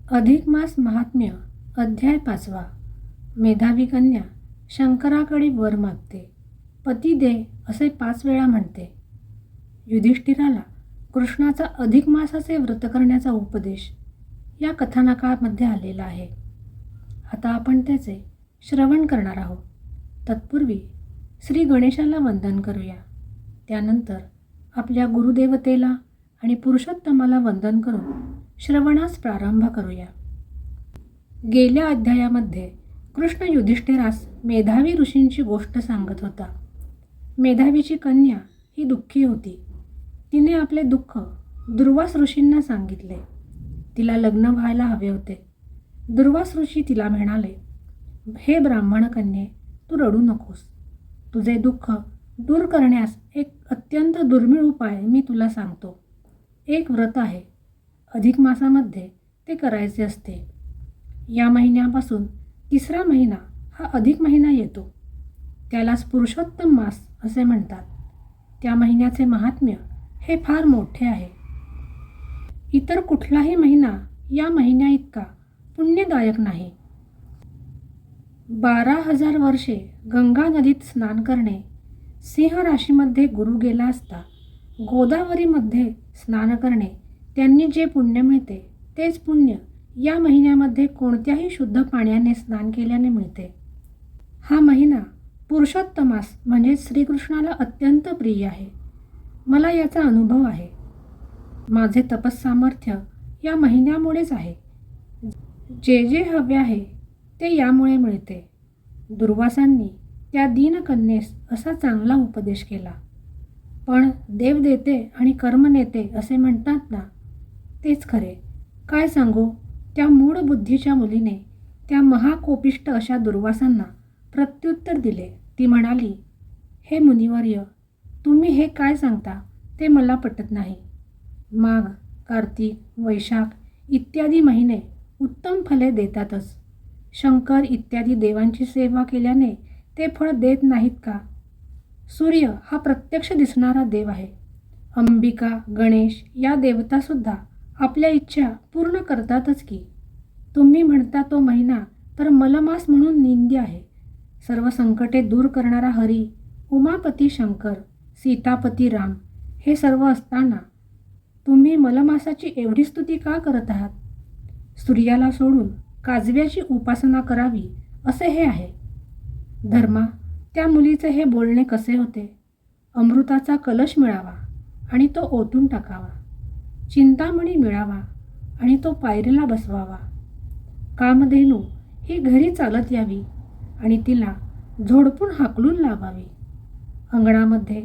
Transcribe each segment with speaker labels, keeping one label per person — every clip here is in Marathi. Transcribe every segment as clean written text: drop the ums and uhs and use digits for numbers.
Speaker 1: अधिक मास महात्म्य अध्याय 5. मेधावी कन्या शंकराकडे वर मागते. पती दे असे 5 वेळा म्हणते. युधिष्ठिराला कृष्णाचा अधिक मासाचे व्रत करण्याचा उपदेश या कथानकामध्ये आलेला आहे. आता आपण त्याचे श्रवण करणार आहोत. तत्पूर्वी श्री गणेशाला वंदन करूया. त्यानंतर आपल्या गुरुदेवतेला आणि पुरुषोत्तमाला वंदन करून श्रवणास प्रारंभ करूया. गेल्या अध्यायामध्ये कृष्ण युधिष्ठिरास मेधावी ऋषींची गोष्ट सांगत होता. मेधावीची कन्या ही दुःखी होती. तिने आपले दुःख दुर्वास ऋषींना सांगितले. तिला लग्न व्हायला हवे होते. दुर्वास ऋषी तिला म्हणाले, हे ब्राह्मण कन्ये, तू रडू नकोस. तुझे दुःख दूर करण्यास एक अत्यंत दुर्मिळ उपाय मी तुला सांगतो. एक व्रत आहे. अधिक मासामध्ये ते करायचे असते. या महिन्यापासून 3रा महिना हा अधिक महिना येतो. त्यालाच पुरुषोत्तम मास असे म्हणतात. त्या महिन्याचे महात्म्य हे फार मोठे आहे. इतर कुठलाही महिना या महिन्या इतका पुण्यदायक नाही. 12,000 वर्षे गंगा नदीत स्नान करणे, सिंह राशीमध्ये गुरु गेला असता गोदावरीमध्ये स्नान करणे, त्यांनी जे पुण्य मिळते तेच पुण्य या महिन्यामध्ये कोणत्याही शुद्ध पाण्याने स्नान केल्याने मिळते. हा महिना पुरुषोत्तमास म्हणजे श्रीकृष्णाला अत्यंत प्रिय आहे. मला याचा अनुभव आहे. माझे तपस्सामर्थ्य या महिन्यामुळेच आहे. जे जे हवे आहे ते यामुळे मिळते. दुर्वासांनी त्या दीनकन्येस असा चांगला उपदेश केला. पण देव देते आणि कर्म नेते असे म्हणतात ना, तेच खरे. काय सांगू, त्या मूढ बुद्धीच्या मुलीने त्या महाकोपिष्ट अशा दुर्वासांना प्रत्युत्तर दिले. ती म्हणाली, हे मुनिवर्य, तुम्ही हे काय सांगता ते मला पटत नाही. माघ, कार्तिक, वैशाख इत्यादी महिने उत्तम फले देतातच. शंकर इत्यादी देवांची सेवा केल्याने ते फळ देत नाहीत का? सूर्य हा प्रत्यक्ष दिसणारा देव आहे. अंबिका, गणेश या देवतासुद्धा आपल्या इच्छा पूर्ण करतातच की. तुम्ही म्हणता तो महिना तर मलमास म्हणून निंद्य आहे. सर्व संकटे दूर करणारा हरी, उमापती शंकर, सीतापती राम हे सर्व असताना तुम्ही मलमासाची एवढी स्तुती का करत आहात? सूर्याला सोडून काजव्याची उपासना करावी असे हे आहे. धर्मा, त्या मुलीचे हे बोलणे कसे होते? अमृताचा कलश मिळावा आणि तो ओतून टाकावा. चिंतामणी मिळावा आणि तो पायरीला बसवावा. कामधेनू ही घरी चालत यावी आणि तिला झोडपून हाकलून लावावी. अंगणामध्ये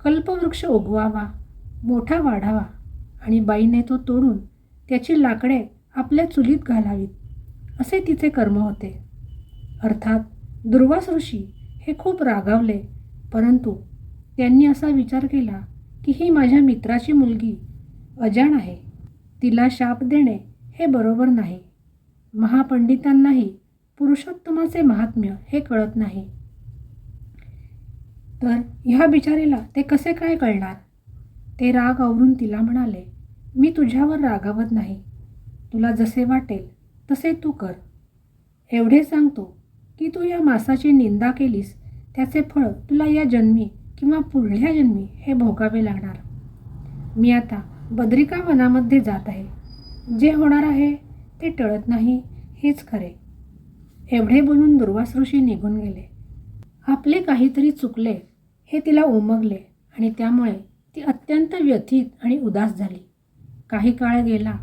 Speaker 1: कल्पवृक्ष उगवावा, मोठा वाढावा आणि बाईने तो तोडून त्याची लाकडे आपल्या चुलीत घालावीत, असे तिचे कर्म होते. अर्थात दुर्वास ऋषी हे खूप रागावले, परंतु त्यांनी असा विचार केला की ही माझ्या मित्राची मुलगी अजाण आहे. तिला शाप देणे हे बरोबर नाही. महापंडितांनाही पुरुषोत्तमाचे महात्म्य हे कळत नाही. तर ह्या बिचारीला ते कसे काय कळणार? ते राग आवरून तिला म्हणाले, मी तुझ्यावर रागावत नाही. तुला जसे वाटेल तसे तू कर. एवढे सांगतो की तू या मासाची निंदा केलीस त्याचे फळ तुला या जन्मी किंवा पुढल्या जन्मी हे भोगावे लागणार. मी आता बद्रिका वनामध्ये जात आहे. जे होणार आहे ते टळत नाही, हेच खरे. एवढे बोलून दुर्वास ऋषी निघून गेले. आपले काहीतरी चुकले हे तिला उमगले आणि त्यामुळे ती अत्यंत व्यथित आणि उदास झाली. काही काळ गेला.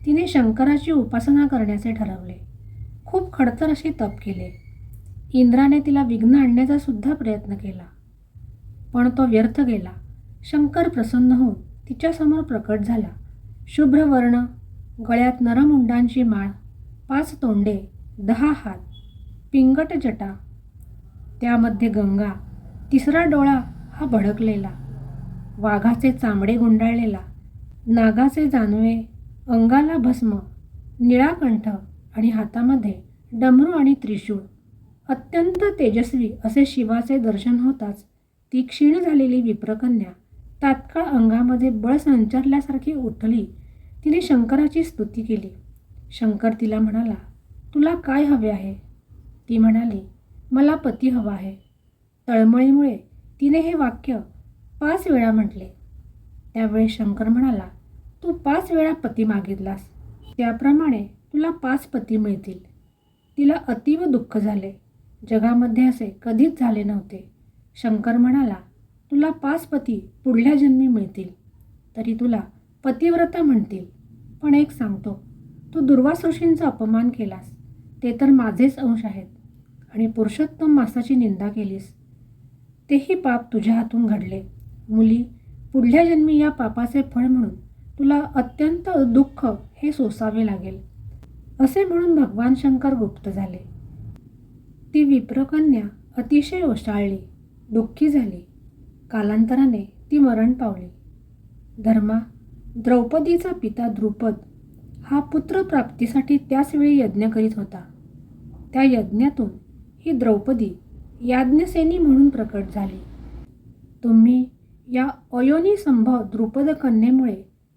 Speaker 1: तिने शंकराची उपासना करण्याचे ठरवले. खूप खडतर असे तप केले. इंद्राने तिला विघ्न आणण्याचा सुद्धा प्रयत्न केला, पण तो व्यर्थ गेला. शंकर प्रसन्न होऊन तिच्यासमोर प्रकट झाला. शुभ्र वर्ण, गळ्यात नरमुंडांची माळ, 5 तोंडे, 10 हात, पिंगट जटा, त्यामध्ये गंगा, 3रा डोळा हा भडकलेला, वाघाचे चामडे गुंडाळलेला, नागाचे जानवे, अंगाला भस्म, निळा कंठ आणि हातामध्ये डमरू आणि त्रिशूळ. अत्यंत तेजस्वी असे शिवाचे दर्शन होताच ती क्षीण झालेली विप्रकन्या तात्काळ अंगामध्ये बळ संचारल्यासारखी उठली. तिने शंकराची स्तुती केली. शंकर तिला म्हणाला, तुला काय हवे आहे? ती म्हणाली, मला पती हवा आहे. तळमळीमुळे तिने हे वाक्य 5 वेळा म्हटले. त्यावेळी शंकर म्हणाला, तू 5 वेळा पती मागितलास, त्याप्रमाणे तुला 5 पती मिळतील. तिला अतीव दुःख झाले. जगामध्ये असे कधीच झाले नव्हते. शंकर म्हणाला, तुला 5 पती पुढल्या जन्मी मिळतील, तरी तुला पतिव्रता म्हणतील. पण एक सांगतो, तू दुर्वास ऋषींचा अपमान केलास, ते तर माझेच अंश आहेत, आणि पुरुषोत्तम मासाची निंदा केलीस, तेही पाप तुझ्या हातून घडले. मुली, पुढल्या जन्मी या पापाचे फळ म्हणून तुला अत्यंत दुःख हे सोसावे लागेल. असे म्हणून भगवान शंकर गुप्त झाले. ती विप्रकन्या अतिशय ओशाळली, दुःखी झाली. कालांतराने ती मरण पावली. धर्मा, द्रौपदीचा पिता द्रुपद हा पुत्रप्राप्तीसाठी त्याच वेळी यज्ञ करीत होता. त्या यज्ञातून ही द्रौपदी याज्ञसेनी म्हणून प्रकट झाली. तुम्ही या अयोनिसंभव द्रुपद कन्येमुळे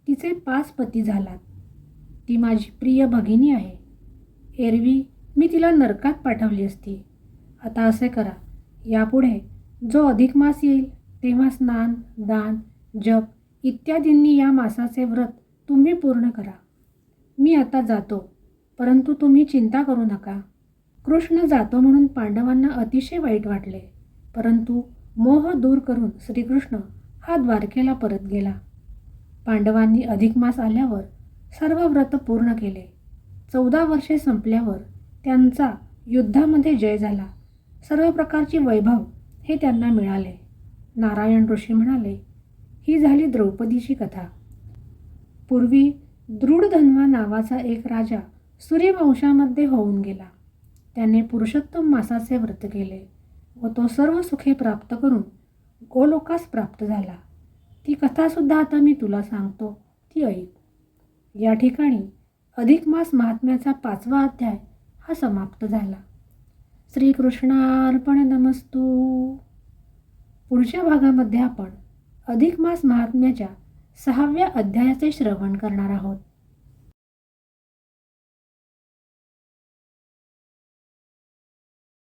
Speaker 1: तिचे 5 पती झालात. ती माझी प्रिय भगिनी आहे. एरवी मी तिला नरकात पाठवली असती. आता असे करा, यापुढे जो अधिक मास येईल तेव्हा स्नान, दान, जप इत्यादींनी या मासाचे व्रत तुम्ही पूर्ण करा. मी आता जातो, परंतु तुम्ही चिंता करू नका. कृष्ण जातो म्हणून पांडवांना अतिशय वाईट वाटले, परंतु मोह दूर करून श्रीकृष्ण हा द्वारकेला परत गेला. पांडवांनी अधिक मास आल्यावर सर्व व्रत पूर्ण केले. 14 वर्षे संपल्यावर त्यांचा युद्धामध्ये जय झाला. सर्व प्रकारचे वैभव हे त्यांना मिळाले. नारायण ऋषी म्हणाले, ही झाली द्रौपदीची कथा. पूर्वी दृढधन्वा नावाचा एक राजा सूर्यवंशामध्ये होऊन गेला. त्याने पुरुषोत्तम मासाचे व्रत केले व तो सर्व सुखे प्राप्त करून गोलोकास प्राप्त झाला. ती कथासुद्धा आता मी तुला सांगतो, ती ऐक. या ठिकाणी अधिक मास महात्म्याचा 5वा अध्याय हा समाप्त झाला. श्रीकृष्णार्पण नमस्तू. पुढच्या भागामध्ये आपण अधिक मास महात्म्याच्या 6व्या अध्यायाचे श्रवण करणार आहोत.